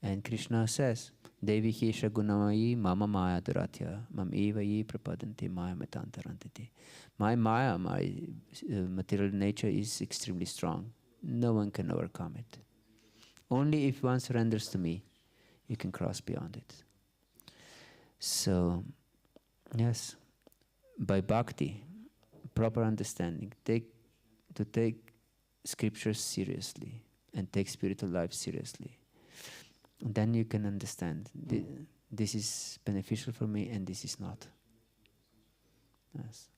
[SPEAKER 1] And Krishna says, Devi Hesha Gunamayi Mama Maya Duratya Mam Eva Yi Prapadanti Maya Metantarantiti. My Maya, my material nature is extremely strong. No one can overcome it. Only if one surrenders to me, you can cross beyond it. So, yes, by bhakti, proper understanding, take scriptures seriously and take spiritual life seriously. then you can understand this is beneficial for me and this is not. Yes.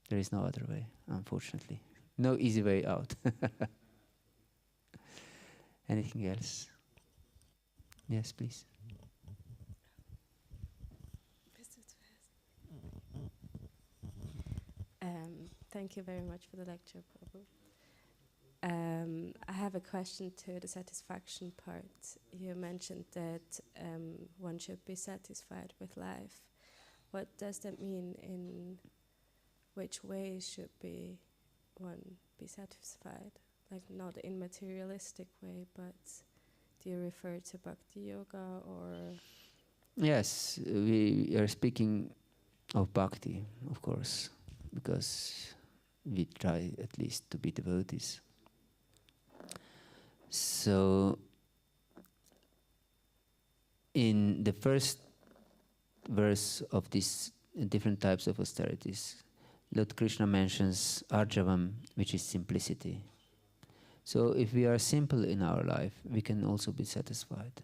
[SPEAKER 1] There is no other way, unfortunately. No easy way out. Anything else? Yes, please.
[SPEAKER 3] Thank you very much for the lecture, Prabhu. I have a question to the satisfaction part. You mentioned that one should be satisfied with life. What does that mean? In which ways should one be satisfied? Like not in materialistic way, but do you refer to bhakti yoga or?
[SPEAKER 1] Yes, we are speaking of bhakti, of course, because we try at least to be devotees. So, in the first verse of these different types of austerities, Lord Krishna mentions arjavam, which is simplicity. So, if we are simple in our life, we can also be satisfied.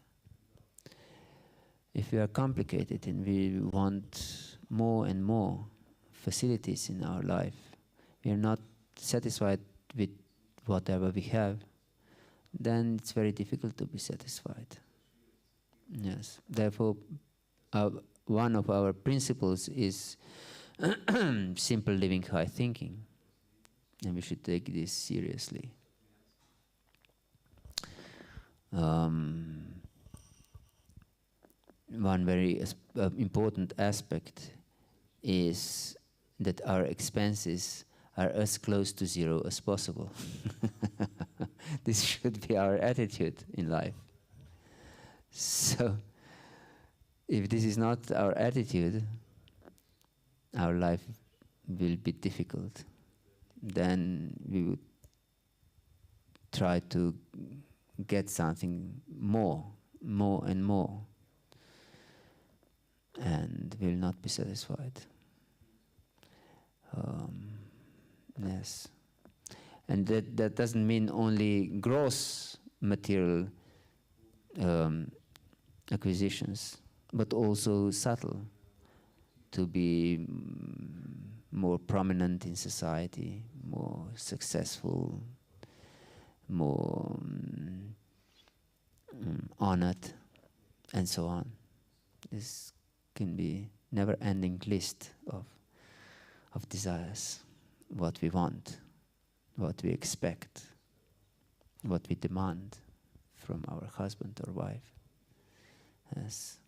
[SPEAKER 1] If we are complicated and we want more and more facilities in our life, we are not satisfied with whatever we have, then it's very difficult to be satisfied. Yes. Therefore, one of our principles is simple living, high thinking, and we should take this seriously. One very important aspect is that our expenses are as close to zero as possible. This should be our attitude in life. So, if this is not our attitude, our life will be difficult. Then we would try to get something more and more, and will not be satisfied. Yes. And that doesn't mean only gross material acquisitions, but also subtle, to be more prominent in society, more successful, more honored, and so on. This can be never-ending list of desires, what we want, what we expect, what we demand from our husband or wife. Yes.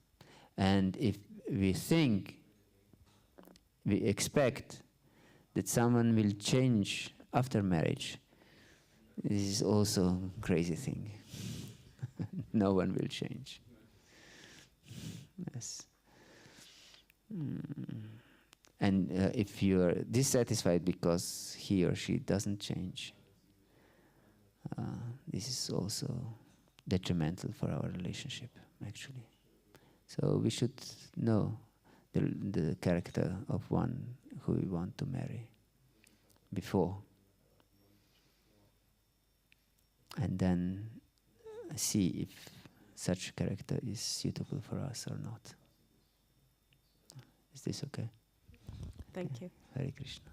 [SPEAKER 1] And if we expect that someone will change after marriage, this is also a crazy thing. No one will change. Yes. And if you are dissatisfied because he or she doesn't change, this is also detrimental for our relationship, actually. So we should know the character of one who we want to marry before, and then see if such character is suitable for us or not. Is this okay?
[SPEAKER 3] Thank you.
[SPEAKER 1] Hare Krishna.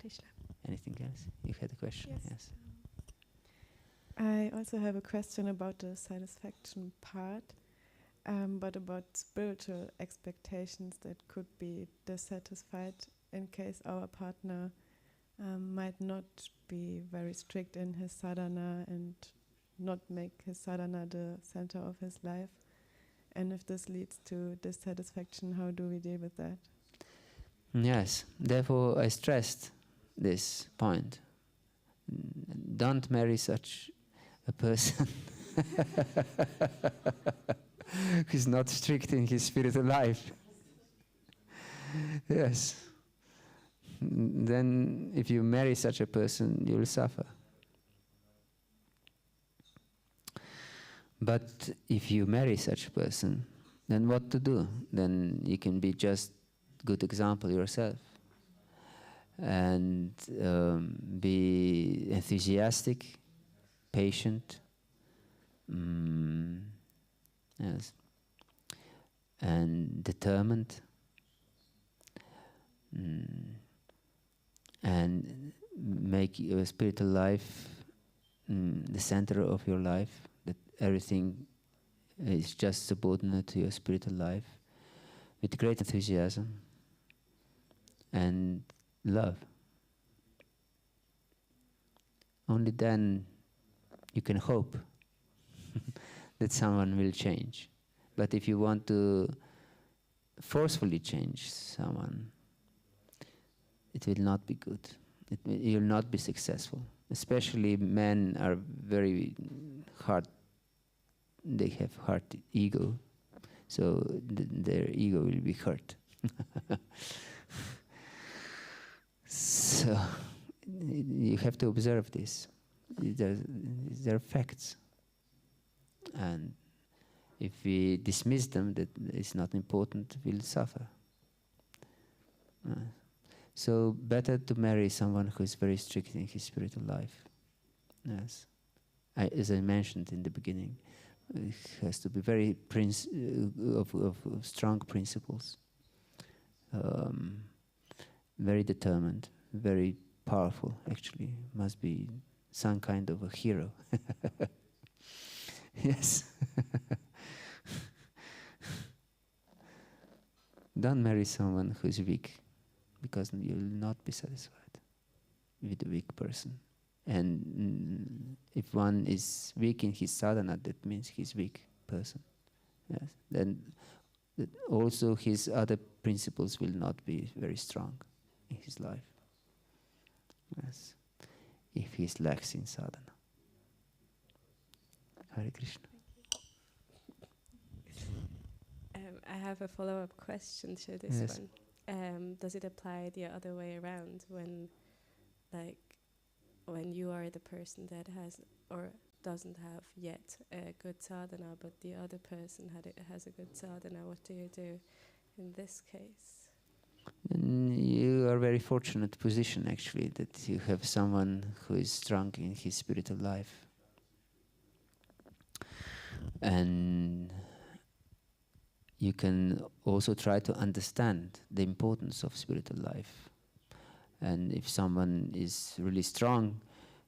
[SPEAKER 3] Krishna.
[SPEAKER 1] Anything else? You had a question? Yes.
[SPEAKER 4] I also have a question about the satisfaction part, but about spiritual expectations that could be dissatisfied in case our partner might not be very strict in his sadhana and not make his sadhana the center of his life. And if this leads to dissatisfaction, how do we deal with that?
[SPEAKER 1] Yes, therefore I stressed this point. Don't marry such a person who's not strict in his spiritual life. Yes. Then if you marry such a person, you will suffer. But if you marry such a person, then what to do? Then you can be just good example yourself, and be enthusiastic, patient, Yes. And determined. And make your spiritual life the center of your life, that everything is just subordinate to your spiritual life, with great enthusiasm and love. Only then you can hope that someone will change. But if you want to forcefully change someone, it will not be good. You will not be successful. Especially men are very hard. They have hard ego, so their ego will be hurt. So you have to observe this. They're facts, and if we dismiss them, that it's not important, we'll suffer. So better to marry someone who is very strict in his spiritual life. Yes, as I mentioned in the beginning, it has to be very of strong principles, very determined, very powerful. Actually, must be some kind of a hero. Yes. Don't marry someone who is weak, because you will not be satisfied with a weak person. And if one is weak in his sadhana, that means he's weak person. Yes. Then also his other principles will not be very strong in his life. Yes. If he is lax in sadhana. Hare Krishna.
[SPEAKER 3] I have a follow-up question to this
[SPEAKER 1] Yes.
[SPEAKER 3] one. Does it apply the other way around when you are the person that has or doesn't have yet a good sadhana, but the other person has a good sadhana? What do you do in this case?
[SPEAKER 1] And you are very fortunate position, actually, that you have someone who is strong in his spiritual life. And you can also try to understand the importance of spiritual life. And if someone is really strong,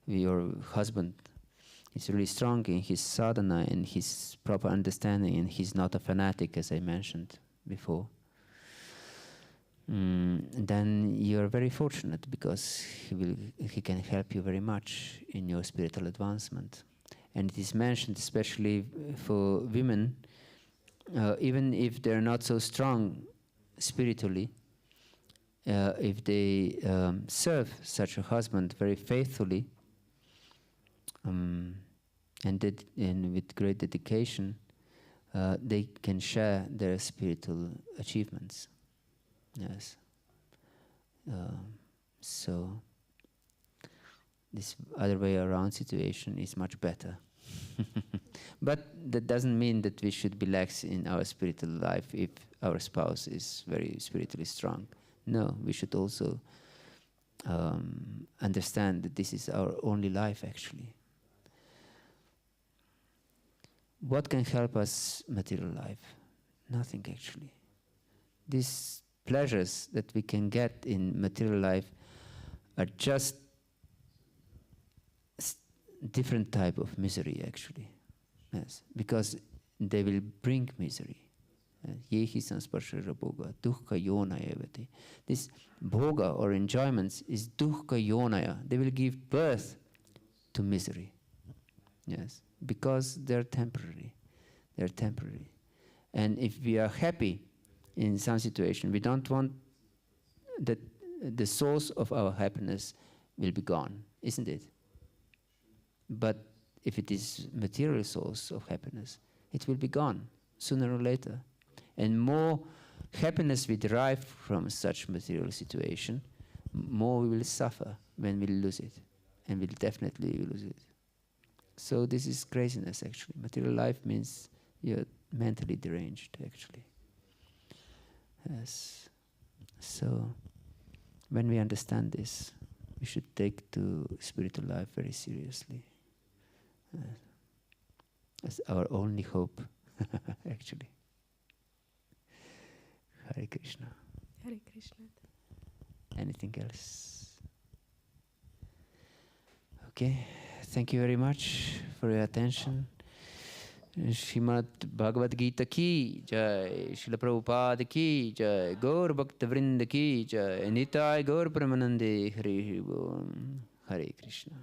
[SPEAKER 1] your husband is really strong in his sadhana and his proper understanding, and he's not a fanatic, as I mentioned before, then you're very fortunate, because he can help you very much in your spiritual advancement. And it is mentioned especially for women, even if they're not so strong spiritually, if they serve such a husband very faithfully and with great dedication, they can share their spiritual achievements. Yes. So this other way around situation is much better. But that doesn't mean that we should be lax in our spiritual life if our spouse is very spiritually strong. No, we should also understand that this is our only life, actually. What can help us material life? Nothing, actually. These pleasures that we can get in material life are just different type of misery, actually. Yes, because they will bring misery. Yehi sansparshara bhoga, dukkha yonaya evati. This bhoga or enjoyments is dukkha yonaya. They will give birth to misery. Yes, because they're temporary. They're temporary. And if we are happy in some situation, we don't want that the source of our happiness will be gone, isn't it? But if it is material source of happiness, it will be gone sooner or later. And more happiness we derive from such material situation, more we will suffer when we lose it. And we'll definitely lose it. So this is craziness, actually. Material life means you're mentally deranged, actually. Yes. So when we understand this, we should take to spiritual life very seriously. As our only hope actually. Hare Krishna.
[SPEAKER 3] Hare Krishna.
[SPEAKER 1] Anything else? Okay, thank you very much for your attention. Srimad-Bhagavad Gita ki jai, Srila Prabhupada ki jai, Gaur Bhakta Vrinda ki jai, Nitai Gaur Pramanande, Hare Hare Krishna.